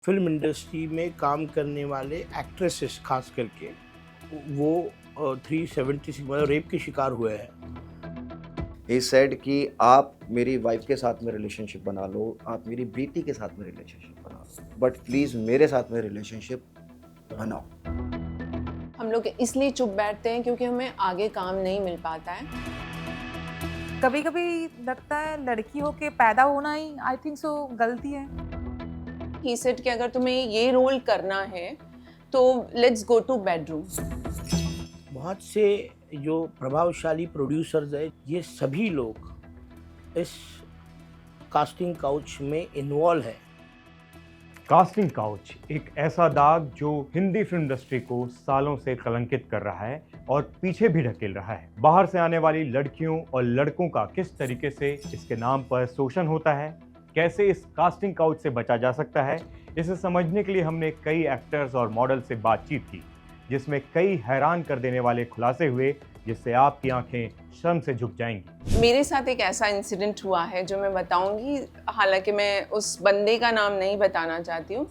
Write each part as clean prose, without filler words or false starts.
Film industry में काम करने वाले एक्ट्रेसेस खास करके वो 376 मतलब रेप के शिकार हुए हैं। ही सेड कि आप मेरी वाइफ के साथ में रिलेशनशिप बना लो, आप मेरी बेटी के साथ में रिलेशनशिप बना लो, बट प्लीज़ मेरे साथ में रिलेशनशिप बनाओ। हम लोग इसलिए चुप बैठते हैं क्योंकि हमें आगे काम नहीं मिल पाता है। कभी कभी लगता है लड़की होके पैदा होना ही आई थिंक सो गलती है। ही सेड कि अगर तुम्हें ये रोल करना है तो लेट्स गो टू बेडरूम। बहुत से जो प्रभावशाली प्रोड्यूसर्स हैं ये सभी लोग इस कास्टिंग काउच में इन्वॉल्व है। कास्टिंग काउच एक ऐसा दाग जो हिंदी फिल्म इंडस्ट्री को सालों से कलंकित कर रहा है और पीछे भी ढकेल रहा है। बाहर से आने वाली लड़कियों और लड़कों का किस तरीके से इसके नाम पर शोषण होता है, कैसे इस कास्टिंग काउच से बचा जा सकता है, इसे समझने के लिए हमने कई एक्टर्स और मॉडल से बातचीत की, जिसमें कई हैरान कर देने वाले खुलासे हुए जिससे आपकी आंखें शर्म से झुक जाएंगी। मेरे साथ एक ऐसा इंसिडेंट हुआ है जो मैं बताऊंगी, हालांकि मैं उस बंदे का नाम नहीं बताना चाहती हूँ।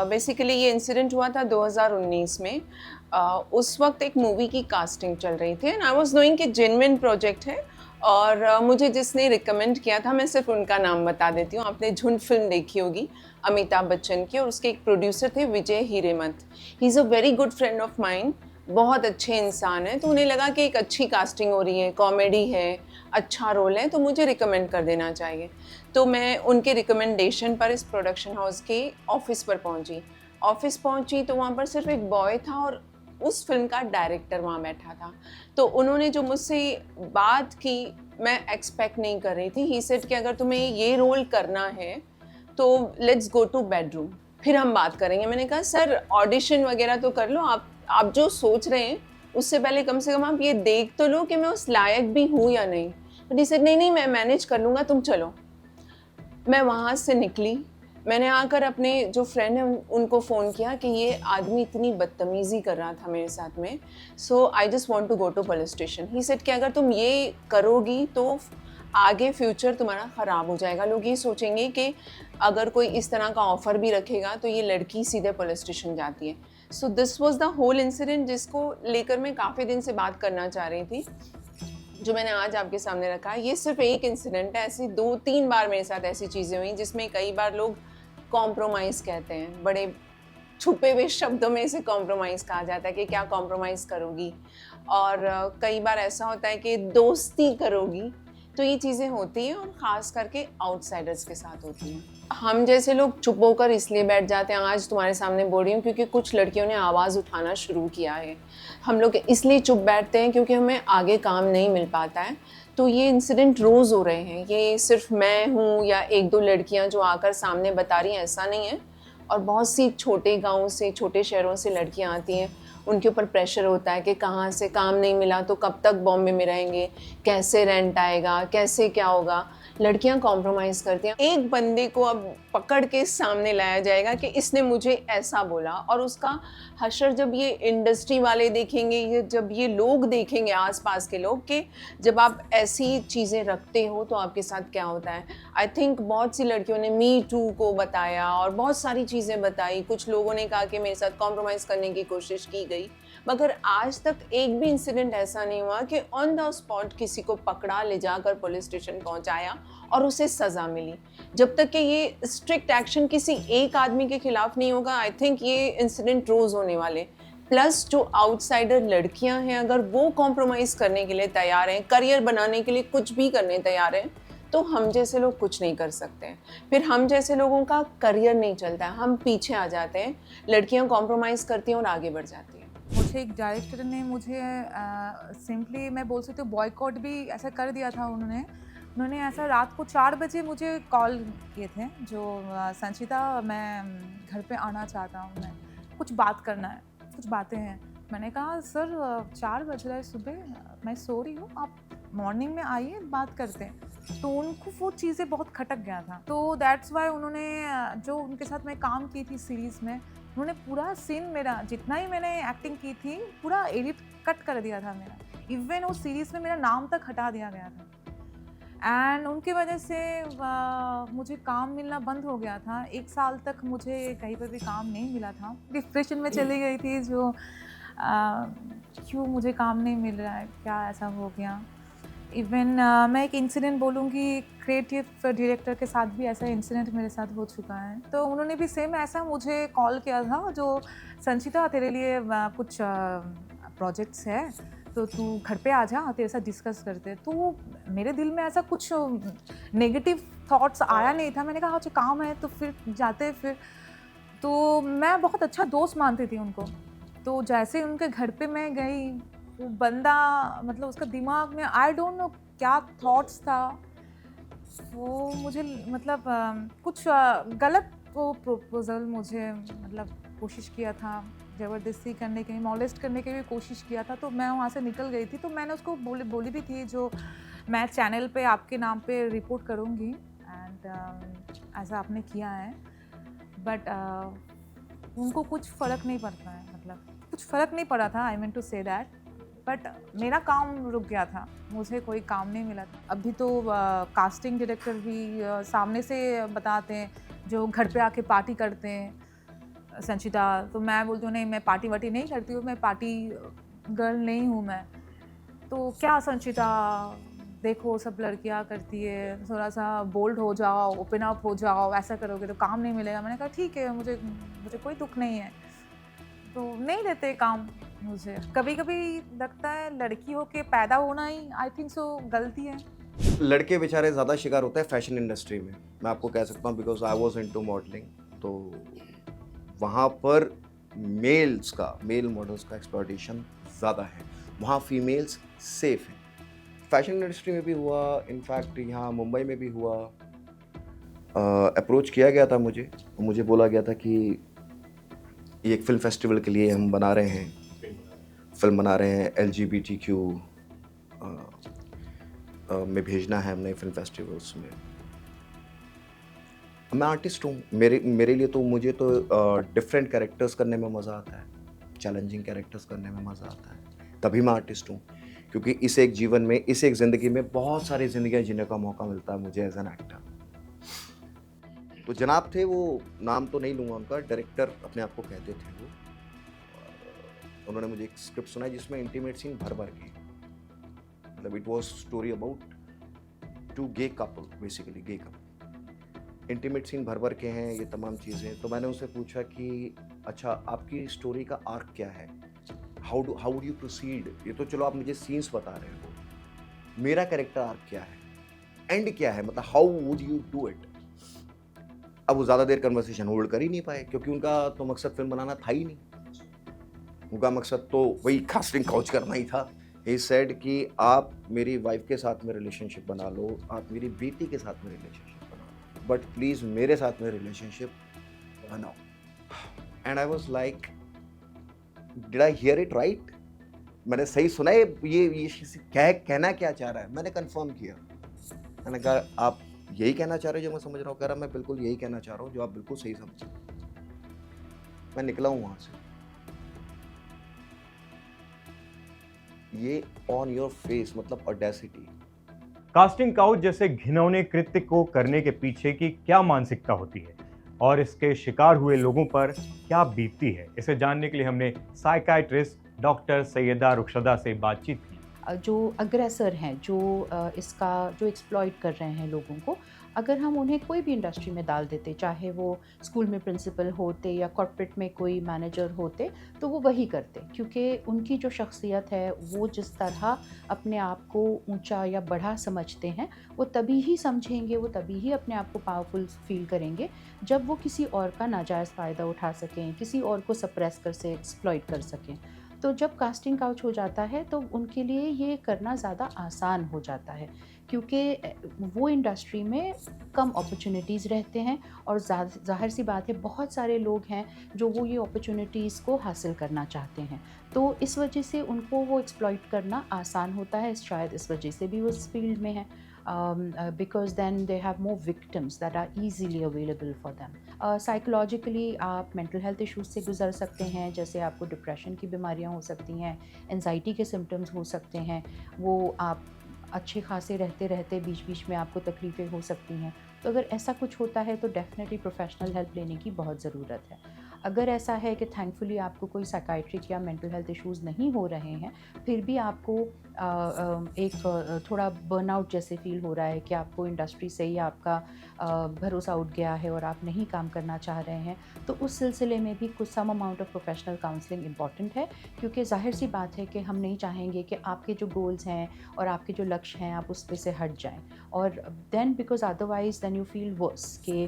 बेसिकली ये इंसिडेंट हुआ था 2019 में। उस वक्त एक मूवी की कास्टिंग चल रही थी एंड आई वाज नोइंग कि जेन्युइन प्रोजेक्ट है और मुझे जिसने रिकमेंड किया था, मैं सिर्फ उनका नाम बता देती हूँ। आपने झुंड फिल्म देखी होगी अमिताभ बच्चन की, और उसके एक प्रोड्यूसर थे Vijay Hiremath. He is a very good friend of mine, बहुत अच्छे इंसान है। तो उन्हें लगा कि एक अच्छी कास्टिंग हो रही है, कॉमेडी है, अच्छा रोल है, तो मुझे रिकमेंड कर देना चाहिए। तो मैं उनके रिकमेंडेशन पर इस प्रोडक्शन हाउस के ऑफिस पर पहुंची। ऑफिस पहुंची तो वहाँ पर सिर्फ एक बॉय था और उस फिल्म का डायरेक्टर वहाँ बैठा था। तो उन्होंने जो मुझसे बात की मैं एक्सपेक्ट नहीं कर रही थी। ही सेड कि अगर तुम्हें ये रोल करना है तो लेट्स गो टू बेडरूम, फिर हम बात करेंगे। मैंने कहा सर ऑडिशन वगैरह तो कर लो, आप जो सोच रहे हैं उससे पहले कम से कम आप ये देख तो लो कि मैं उस लायक भी हूँ या नहीं। बट ही सेड नहीं मैं मैनेज कर लूँगा, तुम चलो। मैं वहाँ से निकली। मैंने आकर अपने जो फ्रेंड हैं उनको फ़ोन किया कि ये आदमी इतनी बदतमीज़ी कर रहा था मेरे साथ में, so I just want to go to police station. He said कि अगर तुम ये करोगी तो आगे फ्यूचर तुम्हारा ख़राब हो जाएगा। लोग ये सोचेंगे कि अगर कोई इस तरह का ऑफ़र भी रखेगा तो ये लड़की सीधे पुलिस स्टेशन जाती है। So this was the whole incident जिसको लेकर मैं काफ़ी दिन से बात करना चाह रही थी, जो मैंने आज आपके सामने रखा है। ये सिर्फ एक इंसिडेंट है, ऐसी 2-3 बार मेरे साथ ऐसी चीज़ें हुई जिसमें कई बार लोग कॉम्प्रोमाइज़ कहते हैं, बड़े छुपे हुए शब्दों में इसे कॉम्प्रोमाइज़ कहा जाता है कि क्या कॉम्प्रोमाइज़ करोगी, और कई बार ऐसा होता है कि दोस्ती करोगी। तो ये चीज़ें होती हैं और ख़ास करके आउटसाइडर्स के साथ होती हैं। हम जैसे लोग चुप होकर इसलिए बैठ जाते हैं, आज तुम्हारे सामने बोल रही हूँ क्योंकि कुछ लड़कियों ने आवाज़ उठाना शुरू किया है। हम लोग इसलिए चुप बैठते हैं क्योंकि हमें आगे काम नहीं मिल पाता है। तो ये इंसिडेंट रोज़ हो रहे हैं, ये सिर्फ मैं हूँ या 1-2 लड़कियाँ जो आकर सामने बता रही हैं, ऐसा नहीं है। और बहुत सी छोटे गाँव से, छोटे शहरों से लड़कियाँ आती हैं, उनके ऊपर प्रेशर होता है कि कहाँ से काम नहीं मिला तो कब तक बॉम्बे में रहेंगे, कैसे रेंट आएगा, कैसे क्या होगा। लड़कियां कॉम्प्रोमाइज़ करती हैं। एक बंदे को अब पकड़ के सामने लाया जाएगा कि इसने मुझे ऐसा बोला, और उसका हशर जब ये इंडस्ट्री वाले देखेंगे, ये जब ये लोग देखेंगे, आसपास के लोग, कि जब आप ऐसी चीज़ें रखते हो तो आपके साथ क्या होता है। आई थिंक बहुत सी लड़कियों ने मी टू को बताया और बहुत सारी चीज़ें बताई। कुछ लोगों ने कहा कि मेरे साथ कॉम्प्रोमाइज़ करने की कोशिश की गई, मगर आज तक एक भी इंसिडेंट ऐसा नहीं हुआ कि ऑन द स्पॉट किसी को पकड़ा, ले जाकर पुलिस स्टेशन पहुंचाया और उसे सज़ा मिली। जब तक कि ये स्ट्रिक्ट एक्शन किसी एक आदमी के खिलाफ नहीं होगा, आई थिंक ये इंसिडेंट रोज़ होने वाले। प्लस जो आउटसाइडर लड़कियां हैं, अगर वो कॉम्प्रोमाइज़ करने के लिए तैयार हैं, करियर बनाने के लिए कुछ भी करने तैयार हैं, तो हम जैसे लोग कुछ नहीं कर सकते हैं। फिर हम जैसे लोगों का करियर नहीं चलता है, हम पीछे आ जाते हैं। लड़कियां कॉम्प्रोमाइज़ करती हैं और आगे बढ़ जाती हैं। मुझे एक डायरेक्टर ने मुझे सिंपली मैं बोल सकती हूँ बॉयकॉट भी ऐसा कर दिया था। उन्होंने ऐसा रात को 4 बजे मुझे कॉल किए थे, जो संचिता मैं घर पे आना चाहता हूँ, मैं कुछ बात करना है, कुछ बातें हैं। मैंने कहा सर 4 बज रहा है सुबह, मैं सो रही हूँ, आप मॉर्निंग में आइए, बात करते हैं। तो उनको वो चीज़ें बहुत खटक गया था, तो दैट्स वाई उन्होंने जो उनके साथ मैं काम की थी सीरीज़ में, उन्होंने पूरा सीन मेरा जितना ही मैंने एक्टिंग की थी पूरा एडिट कट कर दिया था मेरा। इवन उस सीरीज़ में मेरा नाम तक हटा दिया गया था। एंड उनकी वजह से मुझे काम मिलना बंद हो गया था। 1 साल तक मुझे कहीं पर भी काम नहीं मिला था। डिप्रेशन में चली गई थी जो क्यों मुझे काम नहीं मिल रहा है, क्या ऐसा हो गया। इवन मैं एक इंसिडेंट बोलूँगी, क्रिएटिव डायरेक्टर के साथ भी ऐसा इंसिडेंट मेरे साथ हो चुका है। तो उन्होंने भी सेम ऐसा मुझे कॉल किया था, जो संचिता तेरे लिए कुछ प्रोजेक्ट्स है तो तू घर पे आ जा, तेरे साथ डिस्कस करते हैं। तो मेरे दिल में ऐसा कुछ नेगेटिव थॉट्स आया नहीं था। मैंने कहा अच्छा काम है तो फिर जाते फिर। तो मैं बहुत अच्छा दोस्त मानती थी उनको। तो जैसे उनके घर पे मैं गई, वो बंदा मतलब उसका दिमाग में आई डोंट नो क्या थॉट्स था। वो मुझे मतलब कुछ गलत वो प्रपोज़ल मुझे मतलब कोशिश किया था, ज़बरदस्ती करने की, मॉलेस्ट करने की भी कोशिश किया था। तो मैं वहाँ से निकल गई थी। तो मैंने उसको बोली भी थी जो मैं चैनल पे आपके नाम पे रिपोर्ट करूँगी एंड ऐसा आपने किया है। बट उनको कुछ फ़र्क नहीं पड़ता है, मतलब कुछ फ़र्क नहीं पड़ा था, I mean to say that. But मेरा काम रुक गया था, मुझे कोई काम नहीं मिला था। अभी तो कास्टिंग डायरेक्टर भी सामने से बताते हैं, जो घर पे आके पार्टी करते हैं संचिता। तो मैं बोलती हूँ नहीं, मैं पार्टी वार्टी नहीं करती हूँ, मैं पार्टी गर्ल नहीं हूँ मैं। तो क्या संचिता, देखो सब लड़कियाँ करती है, थोड़ा सा बोल्ड हो जाओ, ओपन अप हो जाओ, ऐसा करोगे तो काम नहीं मिलेगा। मैंने कहा ठीक है, मुझे कोई दुख नहीं है। तो नहीं देते काम मुझे। कभी कभी लगता है लड़की होके पैदा होना ही आई थिंक सो गलती है। लड़के बेचारे ज़्यादा शिकार होते हैं फैशन इंडस्ट्री में, मैं आपको कह सकता हूँ, because I was into modelling. तो वहाँ पर मेल मॉडल्स का एक्सप्लॉयटेशन ज़्यादा है, वहाँ फीमेल्स सेफ हैं। फैशन इंडस्ट्री में भी हुआ, इनफैक्ट यहाँ मुंबई में भी हुआ। अप्रोच किया गया था मुझे बोला गया था कि ये एक फिल्म फेस्टिवल के लिए हम बना रहे हैं, फिल्म बना रहे हैं, LGBTQ में भेजना है हमने फिल्म फेस्टिवल्स में। मैं आर्टिस्ट हूँ, मेरे लिए तो मुझे तो डिफरेंट कैरेक्टर्स करने में मज़ा आता है, चैलेंजिंग कैरेक्टर्स करने में मज़ा आता है, तभी मैं आर्टिस्ट हूँ। क्योंकि इस एक जीवन में, इस एक ज़िंदगी में बहुत सारी ज़िंदगियाँ जीने का मौका मिलता है मुझे एज एन एक्टर। तो जनाब थे, वो नाम तो नहीं लूँगा उनका, डायरेक्टर अपने आप को कहते थे वो। उन्होंने मुझे एक स्क्रिप्ट सुनाई जिसमें इंटीमेट सीन भर के, मतलब it was story about 2 gay couple, basically gay couple. Intimate scene भर के हैं, ये तमाम चीज़ें। तो मैंने उनसे पूछा कि अच्छा आपकी स्टोरी का आर्क क्या है, हाउ वुड यू प्रोसीड। ये तो चलो आप मुझे सीन्स बता रहे हो, मेरा कैरेक्टर आर्क क्या है, एंड क्या है, मतलब how would you do it. अब वो ज़्यादा देर कन्वर्सेशन होल्ड कर ही नहीं पाए, क्योंकि उनका तो मकसद फिल्म बनाना था ही नहीं, उनका मकसद तो वही कास्टिंग काउच करना ही था। ही सेड कि आप मेरी वाइफ के साथ में रिलेशनशिप बना लो, आप मेरी बेटी के साथ में रिलेशनशिप बना लो, बट प्लीज़ मेरे साथ में रिलेशनशिप बनाओ। And I was like, did I hear it right, मैंने सही सुना है, ये कहना क्या चाह रहा है। मैंने कंफर्म किया, मैंने कहा आप यही कहना चाह रहे हो जो मैं समझ रहा हूँ। कह रहा मैं बिल्कुल यही कहना चाह रहा हूँ जो आप बिल्कुल सही समझे। मैं निकला हूँ वहाँ से। ये ऑन योर फेस, मतलब ऑडेसिटी। कास्टिंग काउच जैसे घिनौने कृत्य को करने के पीछे की क्या मानसिकता होती है और इसके शिकार हुए लोगों पर क्या बीतती है, इसे जानने के लिए हमने साइकाइट्रिस्ट डॉक्टर सैयदा रुखसदा से बातचीत की। जो अग्रेसर हैं, जो एक्सप्लॉइट कर रहे हैं लोगों को, अगर हम उन्हें कोई भी इंडस्ट्री में डाल देते, चाहे वो स्कूल में प्रिंसिपल होते या कॉर्पोरेट में कोई मैनेजर होते, तो वो वही करते, क्योंकि उनकी जो शख्सियत है, वो जिस तरह अपने आप को ऊंचा या बड़ा समझते हैं, वो तभी ही समझेंगे, वो तभी ही अपने आप को पावरफुल फील करेंगे जब वो किसी और का नाजायज़ फ़ायदा उठा सकें, किसी और को सप्रेस कर से एक्सप्लॉइट कर सकें। तो जब कास्टिंग काउच हो जाता है तो उनके लिए ये करना ज़्यादा आसान हो जाता है, क्योंकि वो इंडस्ट्री में कम अपॉर्चुनिटीज़ रहते हैं और ज़ाहिर सी बात है बहुत सारे लोग हैं जो वो ये अपॉर्चुनिटीज़ को हासिल करना चाहते हैं, तो इस वजह से उनको वो एक्सप्लॉइट करना आसान होता है। शायद इस वजह से भी वो इस फील्ड में है, because then they have more victims that are easily available for them. Psychologically आप mental health issues से गुजर सकते हैं, जैसे आपको डिप्रेशन की बीमारियां हो सकती हैं, एंजाइटी के सिम्टम्स हो सकते हैं, वो आप अच्छे खासे रहते रहते बीच बीच में आपको तकलीफ़ें हो सकती हैं। तो अगर ऐसा कुछ होता है तो डेफ़िनेटली प्रोफ़ेशनल हेल्प लेने की बहुत ज़रूरत है। अगर ऐसा है कि थैंकफुली आपको कोई साइकियाट्रिक या मेंटल हेल्थ इश्यूज़ नहीं हो रहे हैं, फिर भी आपको थोड़ा बर्नआउट जैसे फ़ील हो रहा है कि आपको इंडस्ट्री से ही आपका भरोसा उठ गया है और आप नहीं काम करना चाह रहे हैं, तो उस सिलसिले में भी कुछ some amount of professional counselling important है, क्योंकि ज़ाहिर-सी बात है कि हम नहीं चाहेंगे कि आपके जो गोल्स हैं और आपके जो लक्ष्य हैं, आप उस पे से हट जाएँ। और then because otherwise then you feel worse कि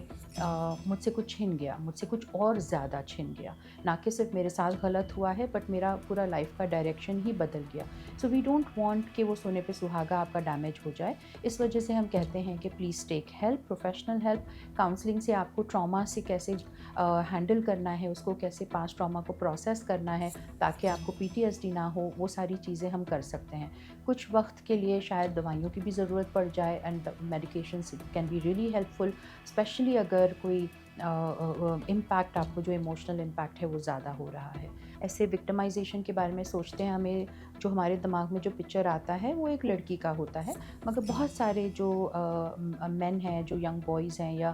मुझसे कुछ छिन गया, मुझसे कुछ और ज़्यादा छिन गया। ना कि सिर्फ मेरे साथ गलत हुआ है, बट मेरा पूरा लाइफ का डायरेक्शन ही बदल गया। सो वी डोंट वांट कि वो सोने पे सुहागा आपका डैमेज हो जाए। इस वजह से हम कहते हैं कि please take help, professional help. Counselling से आपको ट्रॉमा से कैसे हैंडल करना है, उसको कैसे पास्ट ट्रॉमा को प्रोसेस करना है ताकि आपको पीटीएसडी ना हो, वो सारी चीज़ें हम कर सकते हैं। कुछ वक्त के लिए शायद दवाइयों की भी ज़रूरत पड़ जाए, and medications can be really helpful, specially अगर कोई इम्पैक्ट आपको जो इमोशनल इम्पैक्ट है वो ज़्यादा हो रहा है। ऐसे विक्टिमाइजेशन के बारे में सोचते हैं, हमें जो हमारे दिमाग में जो पिक्चर आता है वो एक लड़की का होता है, मगर बहुत सारे जो मेन हैं, जो यंग बॉयज़ हैं या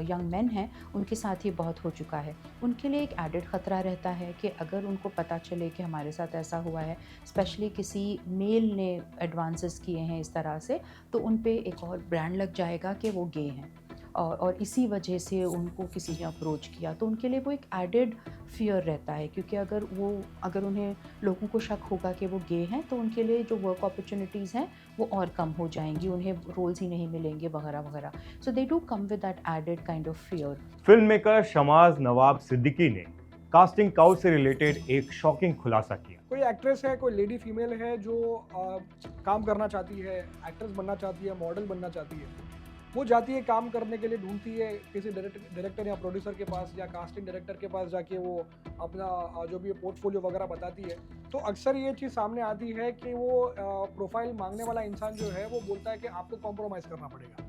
यंग मेन हैं, उनके साथ ये बहुत हो चुका है। उनके लिए एक एडेड ख़तरा रहता है कि अगर उनको पता चले कि हमारे साथ ऐसा हुआ है, स्पेशली किसी मेल ने एडवांसेस किए हैं इस तरह से, तो उन पे एक और ब्रांड लग जाएगा कि वो गे हैं, और इसी वजह से उनको किसी ने अप्रोच किया, तो उनके लिए वो एक एडेड फ़ियर रहता है, क्योंकि अगर उन्हें लोगों को शक होगा कि वो गे हैं, तो उनके लिए जो वर्क अपॉर्चुनिटीज़ हैं वो और कम हो जाएंगी, उन्हें रोल्स ही नहीं मिलेंगे वगैरह वगैरह। So they do come with that added kind of fear. Filmmaker शमाज नवाब सिद्दीकी ने कास्टिंग काउच से रिलेटेड एक शॉकिंग खुलासा किया। कोई एक्ट्रेस है, कोई लेडी फीमेल है जो काम करना चाहती है, एक्ट्रेस बनना चाहती है, मॉडल बनना चाहती है, वो जाती है काम करने के लिए, ढूंढती है किसी डायरेक्टर या प्रोड्यूसर के पास या कास्टिंग डायरेक्टर के पास जाके वो अपना जो भी पोर्टफोलियो वगैरह बताती है, तो अक्सर ये चीज़ सामने आती है कि वो प्रोफाइल मांगने वाला इंसान जो है वो बोलता है कि आपको कॉम्प्रोमाइज़ करना पड़ेगा।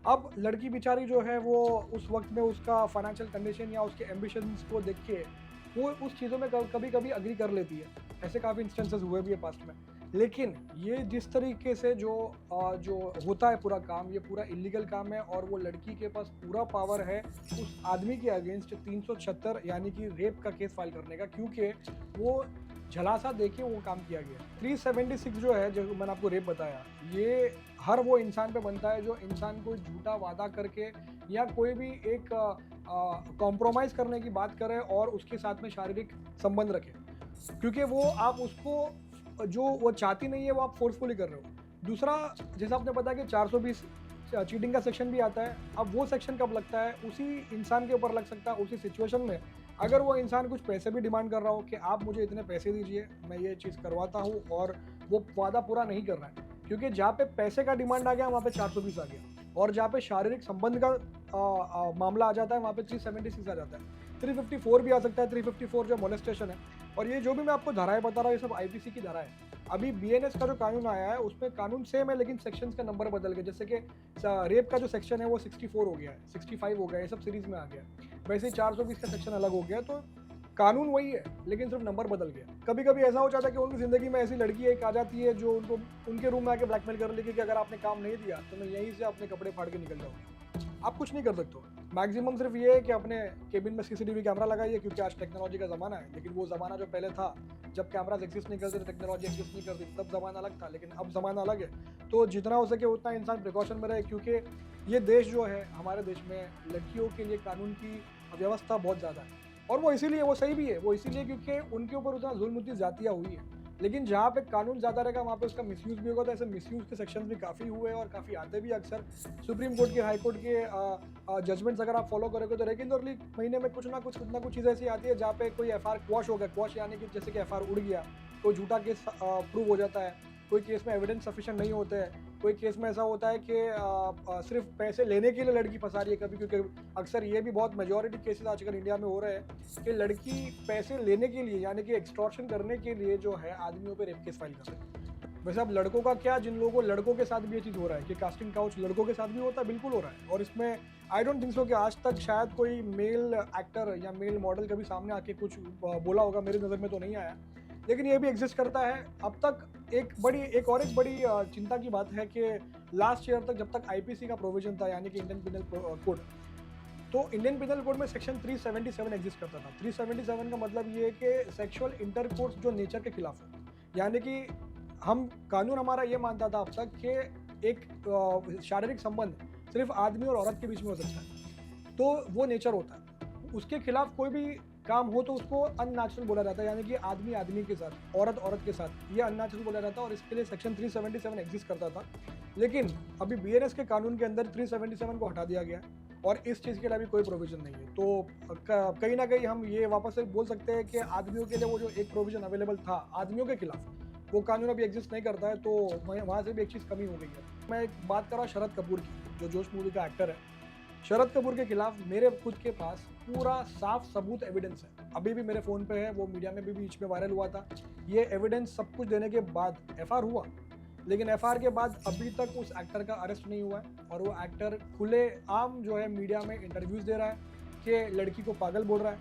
अब लड़की बेचारी जो है वो उस वक्त में उसका फाइनेंशियल कंडीशन या उसके एम्बिशंस को देख के वो उस चीज़ों में कभी कभी अग्री कर लेती है। ऐसे काफ़ी इंस्टेंसेस हुए भी है पास्ट में। लेकिन ये जिस तरीके से जो होता है पूरा काम, ये पूरा इलीगल काम है और वो लड़की के पास पूरा पावर है उस आदमी के अगेंस्ट 376 यानी कि रेप का केस फाइल करने का, क्योंकि वो झलासा देके वो काम किया गया। 376 जो है, जो मैंने आपको रेप बताया, ये हर वो इंसान पे बनता है जो इंसान को झूठा वादा करके या कोई भी एक कॉम्प्रोमाइज़ करने की बात करे और उसके साथ में शारीरिक संबंध रखे, क्योंकि वो आप उसको जो वो चाहती नहीं है वो आप फोर्सफुली कर रहे हो। दूसरा, जैसा आपने बताया कि 420 चीटिंग का सेक्शन भी आता है। अब वो सेक्शन कब लगता है, उसी इंसान के ऊपर लग सकता है उसी सिचुएशन में, अगर वो इंसान कुछ पैसे भी डिमांड कर रहा हो कि आप मुझे इतने पैसे दीजिए, मैं ये चीज़ करवाता हूँ, और वो वादा पूरा नहीं कर रहा है। क्योंकि जहाँ पे पैसे का डिमांड आ गया वहाँ पे 420 आ गया, और जहाँ पे शारीरिक संबंध का मामला आ जाता है वहाँ पे 376 आ जाता है। 354 भी आ सकता है, 354 जो मोलेस्टेशन है। और ये जो भी मैं आपको धाराएं बता रहा हूँ ये सब आईपीसी की धारा है। अभी बीएनएस का जो कानून आया है उसमें कानून सेम है लेकिन सेक्शंस का नंबर बदल गए। जैसे कि रेप का जो सेक्शन है वो 64 हो गया है, 65 हो गया, ये सब सीरीज में आ गया है। वैसे ही 420 का सेक्शन अलग हो गया, तो कानून वही है लेकिन सिर्फ नंबर बदल गया। कभी कभी ऐसा हो जाता है कि उनकी ज़िंदगी में ऐसी लड़की एक आ जाती है जो उनको उनके रूम में आके ब्लैकमेल कर लेगी कि अगर आपने काम नहीं दिया तो मैं यहीं से अपने कपड़े फाड़ के निकल जाऊँगा। आप कुछ नहीं कर सकते हो, मैक्सिमम सिर्फ ये है कि अपने केबिन में सीसीटीवी कैमरा लगाइए, क्योंकि आज टेक्नोलॉजी का ज़माना है। लेकिन वो ज़माना जो पहले था, जब कैमराज एग्जिस्ट नहीं करते थे, टेक्नोलॉजी एग्जिस्ट नहीं करती, तब ज़माना अलग था। लेकिन अब ज़माना अलग है, तो जितना हो सके उतना इंसान प्रिकॉशन में रहे, क्योंकि ये देश जो है, हमारे देश में लड़कियों के लिए कानून की व्यवस्था बहुत ज़्यादा है। और वो इसीलिए, वो सही भी है, वो इसीलिए क्योंकि उनके ऊपर उतना जुल्म, उतनी ज़्यादतियाँ हुई है। लेकिन जहाँ पे कानून ज़्यादा रहेगा वहाँ पे उसका मिसयूज़ भी होगा। तो ऐसे मिसयूज़ के सेक्शंस भी काफ़ी हुए और काफ़ी आते भी अक्सर। सुप्रीम कोर्ट के, हाई कोर्ट के जजमेंट्स अगर आप फॉलो करोगे तो रेगुलरली महीने में कुछ ना कुछ चीज़ ऐसी आती है जहाँ पे कोई एफआईआर क्वॉश हो गया। क्वॉश यानी कि जैसे कि एफआईआर उड़ गया, कोई झूठा केस प्रूव हो जाता है, कोई केस में एविडेंस सफिशिएंट नहीं होते हैं, कोई केस में ऐसा होता है कि सिर्फ पैसे लेने के लिए लड़की फंसा रही है कभी, क्योंकि अक्सर ये भी बहुत मेजॉरिटी केसेस आजकल इंडिया में हो रहे हैं कि लड़की पैसे लेने के लिए यानी कि एक्सटॉर्शन करने के लिए जो है आदमियों पे रेप केस फाइल कर रहे हैं। वैसे अब लड़कों का क्या, जिन लोगों को लड़कों के साथ भी ये चीज़ हो रहा है कि कास्टिंग काउच लड़कों के साथ भी होता है, बिल्कुल हो रहा है। और इसमें आई डोंट थिंक सो कि आज तक शायद कोई मेल एक्टर या मेल मॉडल कभी सामने आके कुछ बोला होगा, मेरी नज़र में तो नहीं आया। लेकिन ये भी एग्जिस्ट करता है। अब तक एक और बड़ी चिंता की बात है कि लास्ट ईयर तक जब तक आईपीसी का प्रोविजन था, यानी कि इंडियन पिनल कोड, तो इंडियन पिनल कोड में सेक्शन 377 एग्जिस्ट करता था। 377 का मतलब ये है कि सेक्सुअल इंटरकोर्स जो नेचर के खिलाफ है, यानी कि कानून हमारा ये मानता था अब तक कि एक शारीरिक संबंध सिर्फ आदमी और औरत के बीच में हो सकता है, तो वो नेचर होता है। उसके खिलाफ कोई भी काम हो तो उसको अननेचुरल बोला जाता है, यानी कि आदमी आदमी के साथ, औरत औरत के साथ, ये अननेचुरल बोला जाता है और इसके लिए सेक्शन 377 एग्जिस्ट करता था। लेकिन अभी बीएनएस के कानून के अंदर 377 को हटा दिया गया और इस चीज़ के लिए अभी कोई प्रोविजन नहीं है। तो कहीं ना कहीं हम ये वापस से बोल सकते हैं कि आदमियों के लिए वो जो एक प्रोविजन अवेलेबल था आदमियों के खिलाफ, वो कानून अभी एग्जिस्ट नहीं करता है, तो वहाँ से भी एक चीज़ कमी हो गई है। मैं एक बात कर रहा हूँ शरद कपूर की, जो जोश मूवी का एक्टर है। शरद कपूर के खिलाफ मेरे खुद के पास पूरा साफ सबूत एविडेंस है, अभी भी मेरे फ़ोन पे है, वो मीडिया में भी बीच में वायरल हुआ था। ये एविडेंस सब कुछ देने के बाद एफआईआर हुआ, लेकिन एफआईआर के बाद अभी तक उस एक्टर का अरेस्ट नहीं हुआ है और वो एक्टर खुले आम जो है मीडिया में इंटरव्यूज़ दे रहा है कि लड़की को पागल बोल रहा है,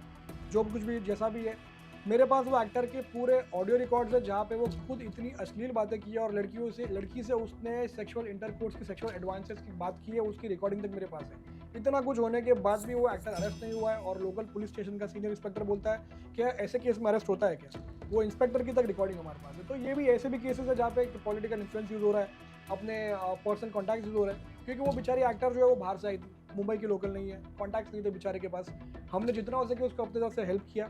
जो कुछ भी जैसा भी है। मेरे पास वो एक्टर के पूरे ऑडियो रिकॉर्ड्स है जहाँ पे वो खुद इतनी अश्लील बातें की है और लड़की से उसने सेक्सुअल इंटरकोर्स की, सेक्सुअल एडवांसेस की बात की है, उसकी रिकॉर्डिंग तक मेरे पास है। इतना कुछ होने के बाद भी वो एक्टर अरेस्ट नहीं हुआ है और लोकल पुलिस स्टेशन का सीनियर इंस्पेक्टर बोलता है कि ऐसे केस में अरेस्ट होता है क्या, वो इंस्पेक्टर की तक रिकॉर्डिंग हमारे पास है। तो ये भी ऐसे भी केसेस है जहाँ पे पॉलिटिकल इन्फ्लुएंस यूज़ हो रहा है, अपने पर्सनल कॉन्टैक्ट यूज़ हो रहा है, क्योंकि वो बेचारी एक्टर जो है वो बाहर से आई थी, मुंबई की लोकल नहीं है, कॉन्टैक्ट्स नहीं थे बेचारे के पास। हमने जितना हो सके उसको अपनी तरफ से हेल्प किया।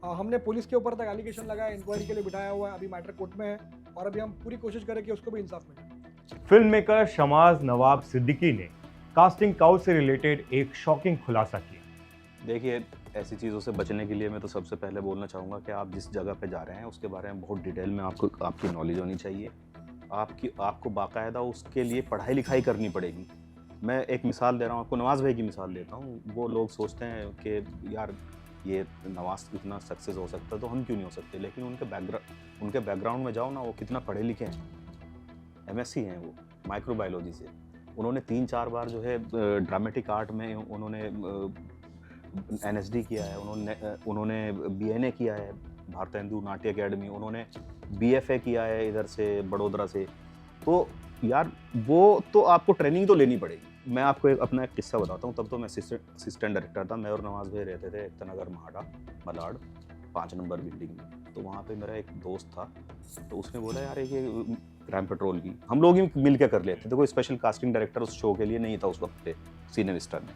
हमने पुलिस के ऊपर तक एलिगेशन लगाया, इंक्वायरी के लिए बिठाया हुआ है, अभी मैटर कोर्ट में है और अभी हम पूरी कोशिश करें कि उसको भी इंसाफ मिले। फिल्म मेकर शमाज नवाब सिद्दीकी ने कास्टिंग काउच से रिलेटेड एक शॉकिंग खुलासा किया। देखिए, ऐसी चीज़ों से बचने के लिए मैं तो सबसे पहले बोलना चाहूँगा कि आप जिस जगह पे जा रहे हैं उसके बारे में बहुत डिटेल में आपकी नॉलेज होनी चाहिए। आपको बाकायदा उसके लिए पढ़ाई लिखाई करनी पड़ेगी। मैं एक मिसाल दे रहा हूँ आपको, नवाज़ भाई की मिसाल देता हूँ। वो लोग सोचते हैं कि यार ये नवाज़ इतना सक्सेस हो सकता है तो हम क्यों नहीं हो सकते, लेकिन उनके बैकग्राउंड में जाओ ना, वो कितना पढ़े लिखे हैं, MSc हैं वो माइक्रोबायोलॉजी से। उन्होंने 3-4 बार जो है ड्रामेटिक आर्ट में उन्होंने NSD किया है, उन्होंने BNA किया है भारतीय हिंदू नाट्य अकेडमी, उन्होंने BFA किया है इधर से बड़ोदरा से। तो यार वो तो आपको ट्रेनिंग तो लेनी पड़ेगी। मैं आपको अपना एक किस्सा बताता हूँ। तब तो मैं असिस्टेंट डायरेक्टर था। मैं और नवाज़ भाई रहते थे एकतानगर मलाड 5 नंबर बिल्डिंग में। तो वहाँ पे मेरा एक दोस्त था, तो उसने बोला यार ये क्राइम पेट्रोल की हम लोग ही मिल के कर लेते थे, कोई स्पेशल कास्टिंग डायरेक्टर उस शो के लिए नहीं था उस वक्त पे सीनियर स्टार में।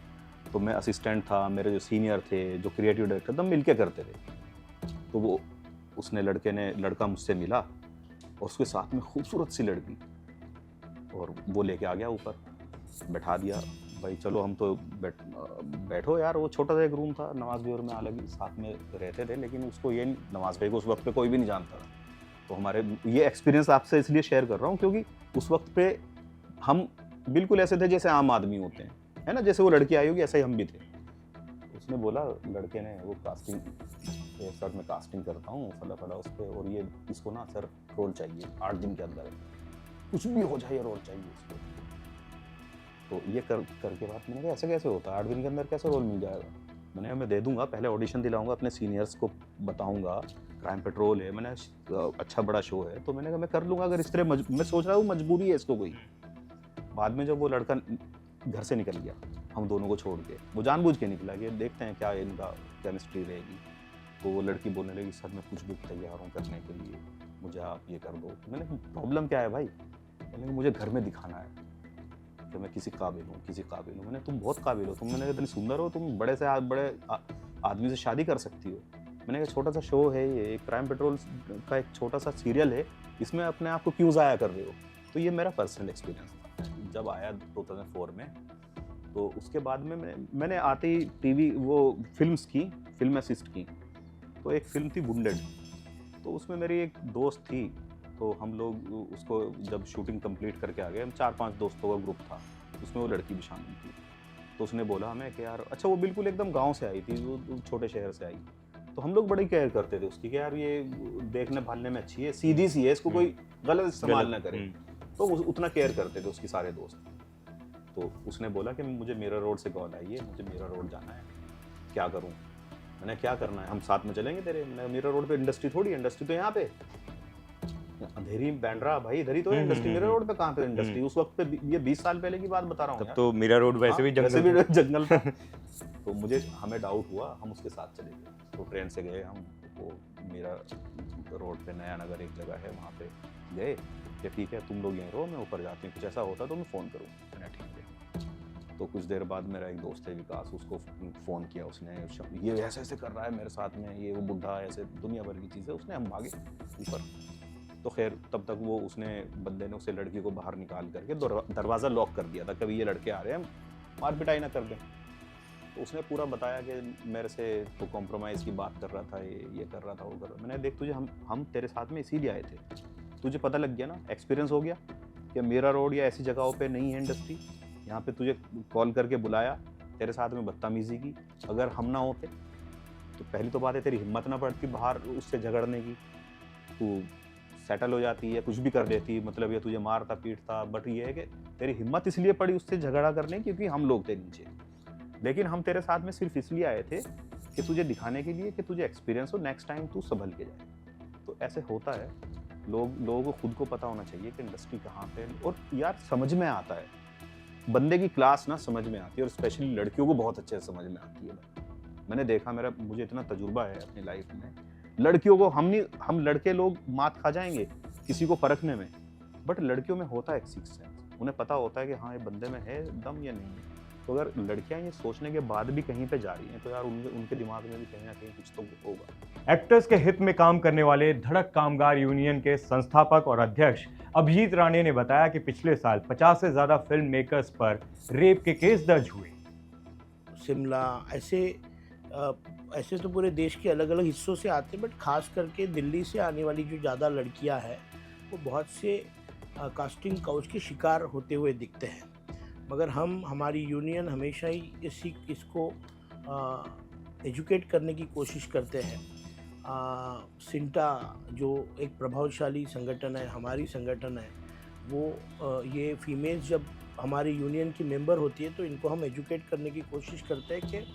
तो मैं असिस्टेंट था, मेरे जो सीनियर थे, जो क्रिएटिव डायरेक्टर थे, हम मिल के करते थे। तो वो लड़का मुझसे मिला और उसके साथ में खूबसूरत सी लड़की, और वो लेके आ गया ऊपर, बैठा दिया। भाई चलो हम तो बैठो यार। वो छोटा सा एक रूम था, नवाज़ भाई और मैं अलग साथ में रहते थे, लेकिन उसको ये नवाज़ भाई को उस वक्त पे कोई भी नहीं जानता था। तो हमारे ये एक्सपीरियंस आपसे इसलिए शेयर कर रहा हूँ क्योंकि उस वक्त पे हम बिल्कुल ऐसे थे जैसे आम आदमी होते हैं, है ना, जैसे वो लड़की आई होगी ऐसे ही हम भी थे। उसने बोला, लड़के ने, वो कास्टिंग सर मैं कास्टिंग करता हूँ फला उस पर, और ये इसको ना सर रोल चाहिए 8 दिन के अंदर, कुछ भी हो जाए रोल चाहिए इसको। तो ये करके बात मैंने कहा ऐसे कैसे होता है, 8 दिन के अंदर कैसे रोल मिल जाएगा। मैंने कहा मैं दे दूंगा, पहले ऑडिशन दिलाऊंगा, अपने सीनियर्स को बताऊंगा क्राइम पेट्रोल है, मैंने अच्छा बड़ा शो है, तो मैंने कहा मैं कर लूँगा। अगर इस तरह मैं सोच रहा हूँ मजबूरी है इसको कोई। बाद में जब वो लड़का घर से निकल गया हम दोनों को छोड़ के, वो जानबूझ के निकला कि देखते हैं क्या इनका केमिस्ट्री रहेगी। तो वो लड़की बोलने लगी सर मैं कुछ भी तैयार हूँ करने के लिए, मुझे आप ये कर दो। मैंने कहा प्रॉब्लम क्या है भाई? मैंने कहा मुझे घर में दिखाना है कि मैं किसी काबिल हूँ। मैंने तुम बहुत काबिल हो, तुम मैंने इतनी सुंदर हो, तुम बड़े आदमी से शादी कर सकती हो। मैंने कहा छोटा सा शो है ये, क्राइम पेट्रोल का एक छोटा सा सीरियल है, इसमें अपने आप को क्यों ज़ाया कर रहे हो। तो ये मेरा पर्सनल एक्सपीरियंस था। जब आया 2004 में, तो उसके बाद में मैंने आते ही टीवी वो फिल्म असिस्ट की। तो एक फिल्म थी वुंडेड, तो उसमें मेरी एक दोस्त थी, तो हम लोग उसको जब शूटिंग कंप्लीट करके आ गए, हम 4-5 दोस्तों का ग्रुप था, उसमें वो लड़की भी शामिल थी। तो उसने बोला हमें कि यार अच्छा, वो बिल्कुल एकदम गांव से आई थी, वो छोटे शहर से आई। तो हम लोग बड़ी केयर करते थे उसकी कि यार ये देखने भालने में अच्छी है, सीधी सी है, इसको कोई गलत इस्तेमाल ना करे। तो उतना केयर करते थे उसकी सारे दोस्त। तो उसने बोला कि मुझे मीरा रोड से कॉल आई है, मुझे मीरा रोड जाना है, क्या करूं? मैंने क्या करना है, हम साथ में चलेंगे तेरे। मैंने मीरा रोड पे इंडस्ट्री थोड़ी, इंडस्ट्री तो यहाँ पे अंधेरी बैंड्रा भाई, इधर ही तो है इंडस्ट्री। मीरा रोड पे कहाँ पे इंडस्ट्री? उस वक्त पे ये 20 साल पहले की बात बता रहा हूँ तब यार। तो मीरा रोड वैसे भी जंगल था। जंगल था। तो हमें डाउट हुआ, हम उसके साथ चले गए। तो ट्रेन से गए हम, वो मीरा रोड पे नया नगर एक जगह है, वहाँ पे गए कि ठीक है तुम लोग यहीं रहो, मैं ऊपर जाती हूँ, कुछ ऐसा होता तो मैं फ़ोन करूँ। मैंने ठीक है। तो कुछ देर बाद मेरा एक दोस्त है विकास, उसको फ़ोन किया उसने, ये ऐसे ऐसे कर रहा है मेरे साथ में, ये वो बुढ़ा ऐसे दुनिया भर की चीज़ें। उसने हम भागे ऊपर। तो खैर तब तक वो बंदे ने उसे लड़की को बाहर निकाल करके दरवाज़ा लॉक कर दिया था, कभी ये लड़के आ रहे हैं मार पिटाई ना कर दें। तो उसने पूरा बताया कि मेरे से तो कॉम्प्रोमाइज़ की बात कर रहा था, ये कर रहा था, वो कर रहा था। मैंने देख तुझे हम तेरे साथ में इसीलिए आए थे, तुझे पता लग गया ना, एक्सपीरियंस हो गया कि मीरा रोड या ऐसी जगहों पे नहीं है इंडस्ट्री। यहाँ पे तुझे कॉल करके बुलाया, तेरे साथ में बदतमीज़ी की। अगर हम ना होते तो पहली तो बात है तेरी हिम्मत ना पड़ती बाहर उससे झगड़ने की, तू सेटल हो जाती है, कुछ भी कर देती, मतलब ये तुझे मारता पीटता। बट ये है कि तेरी हिम्मत इसलिए पड़ी उससे झगड़ा करने की क्योंकि हम लोग थे नीचे। लेकिन हम तेरे साथ में सिर्फ इसलिए आए थे कि तुझे दिखाने के लिए कि तुझे एक्सपीरियंस हो, नेक्स्ट टाइम तू संभल के जाए। तो ऐसे होता है, लोगों को खुद को पता होना चाहिए कि इंडस्ट्री कहाँ पे है। और यार समझ में आता है, बंदे की क्लास ना समझ में आती है, और स्पेशली लड़कियों को बहुत अच्छे से समझ में आती है। मैंने देखा, मुझे इतना तजुर्बा है अपनी लाइफ में, लड़कियों को हम लड़के लोग मात खा जाएंगे किसी को परखने में, बट लड़कियों में होता है एक सिक्स सेंस, उन्हें पता होता है कि हाँ ये बंदे में है दम या नहीं है। तो अगर लड़कियां ये सोचने के बाद भी कहीं पे जा रही हैं तो यार उनके दिमाग में भी कहीं ना कहीं कुछ तो होगा। एक्टर्स के हित में काम करने वाले धड़क कामगार यूनियन के संस्थापक और अध्यक्ष अभिजीत राणे ने बताया कि पिछले साल 50 से ज्यादा फिल्म मेकर्स पर रेप के केस दर्ज हुए। शिमला ऐसे तो पूरे देश के अलग अलग हिस्सों से आते हैं, बट खास करके दिल्ली से आने वाली जो ज़्यादा लड़कियां हैं वो बहुत से कास्टिंग काउच के शिकार होते हुए दिखते हैं। मगर हमारी यूनियन हमेशा ही इसको एजुकेट करने की कोशिश करते हैं। सिंटा जो एक प्रभावशाली संगठन है, हमारी संगठन है, वो ये फीमेल्स जब हमारी यूनियन की मेंबर होती है तो इनको हम एजुकेट करने की कोशिश करते हैं कि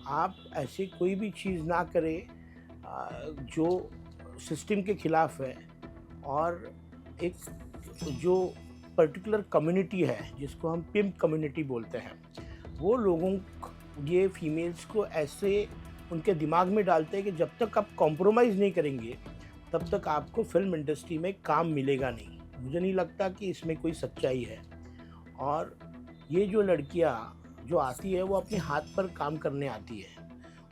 आप ऐसी कोई भी चीज़ ना करें जो सिस्टम के ख़िलाफ़ है। और एक जो पर्टिकुलर कम्युनिटी है जिसको हम पिम्प कम्युनिटी बोलते हैं, वो लोगों ये फीमेल्स को ऐसे उनके दिमाग में डालते हैं कि जब तक आप कॉम्प्रोमाइज़ नहीं करेंगे तब तक आपको फिल्म इंडस्ट्री में काम मिलेगा नहीं। मुझे नहीं लगता कि इसमें कोई सच्चाई है। और ये जो लड़कियां जो आती है वो अपने हाथ पर काम करने आती है,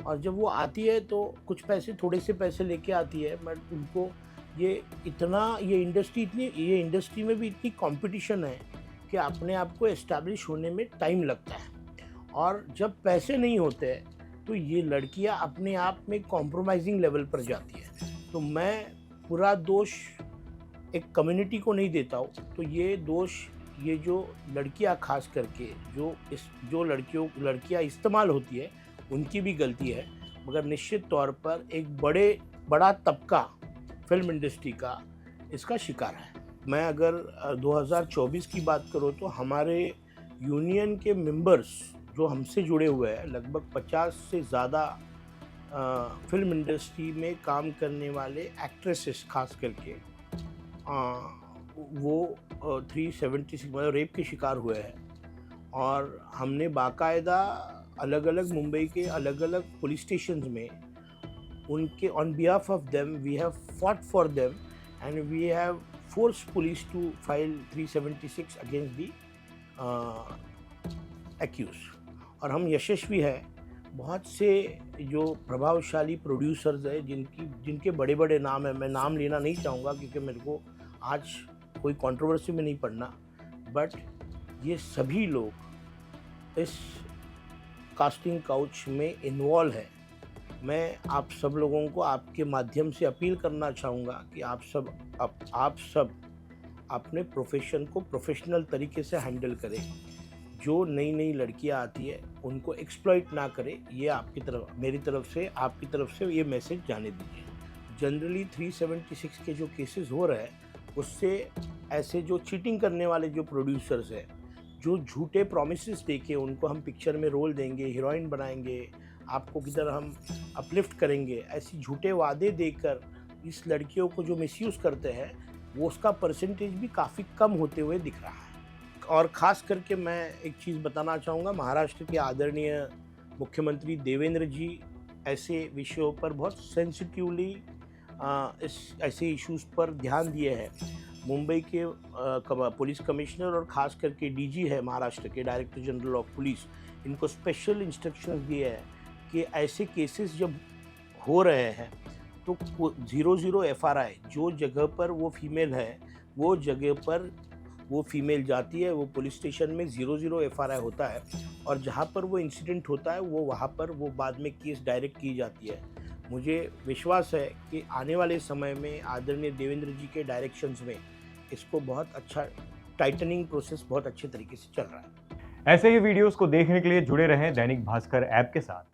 और जब वो आती है तो कुछ पैसे, थोड़े से पैसे लेके आती है, बट उनको ये इंडस्ट्री में भी इतनी कंपटीशन है कि अपने आप को एस्टैब्लिश होने में टाइम लगता है। और जब पैसे नहीं होते तो ये लड़कियां अपने आप में कॉम्प्रोमाइजिंग लेवल पर जाती है। तो मैं पूरा दोष एक कम्युनिटी को नहीं देता हूँ, तो ये दोष ये जो लड़कियां खास करके जो लड़कियां इस्तेमाल होती है उनकी भी गलती है। मगर निश्चित तौर पर एक बड़ा तबका फिल्म इंडस्ट्री का इसका शिकार है। मैं अगर 2024 की बात करूँ तो हमारे यूनियन के मेंबर्स जो हमसे जुड़े हुए हैं, लगभग 50 से ज़्यादा फिल्म इंडस्ट्री में काम करने वाले एक्ट्रेसेस खास करके वो 376 मतलब रेप के शिकार हुए हैं। और हमने बाकायदा अलग अलग मुंबई के अलग अलग पुलिस स्टेशंस में उनके on behalf of them we have fought for them and we have forced police to file 376 against the accused. और हम यशस्वी है। बहुत से जो प्रभावशाली प्रोड्यूसर्स हैं जिनके बड़े बड़े नाम हैं, मैं नाम लेना नहीं चाहूँगा क्योंकि मेरे को आज कोई कंट्रोवर्सी में नहीं पड़ना, बट ये सभी लोग इस कास्टिंग काउच में इन्वॉल्व है। मैं आप सब लोगों को आपके माध्यम से अपील करना चाहूँगा कि आप सब अपने प्रोफेशन को प्रोफेशनल तरीके से हैंडल करें। जो नई लड़कियां आती है उनको एक्सप्लॉइट ना करें, ये मेरी तरफ से आपकी तरफ से ये मैसेज जाने दीजिए। जनरली 376 के जो केसेस हो रहे हैं उससे ऐसे जो चीटिंग करने वाले जो प्रोड्यूसर्स हैं, जो झूठे प्रॉमिसेस देके उनको हम पिक्चर में रोल देंगे, हीरोइन बनाएंगे, आपको किधर हम अपलिफ्ट करेंगे, ऐसी झूठे वादे देकर इस लड़कियों को जो मिसयूज़ करते हैं वो उसका परसेंटेज भी काफ़ी कम होते हुए दिख रहा है। और ख़ास करके मैं एक चीज़ बताना चाहूँगा, महाराष्ट्र के आदरणीय मुख्यमंत्री देवेंद्र जी ऐसे विषयों पर बहुत सेंसिटिवली इस ऐसे इश्यूज़ पर ध्यान दिए हैं। मुंबई के पुलिस कमिश्नर और ख़ास करके डीजी है महाराष्ट्र के, डायरेक्टर जनरल ऑफ पुलिस, इनको स्पेशल इंस्ट्रक्शंस दिए हैं कि ऐसे केसेस जब हो रहे हैं तो 00 एफआरआई, जो जगह पर वो फीमेल है वो जगह पर वो फीमेल जाती है, वो पुलिस स्टेशन में 00 एफआरआई होता है, और जहाँ पर वो इंसिडेंट होता है वो वहाँ पर वो बाद में केस डायरेक्ट की जाती है। मुझे विश्वास है कि आने वाले समय में आदरणीय देवेंद्र जी के डायरेक्शंस में इसको बहुत अच्छा टाइटनिंग प्रोसेस बहुत अच्छे तरीके से चल रहा है। ऐसे ही वीडियोस को देखने के लिए जुड़े रहें दैनिक भास्कर ऐप के साथ।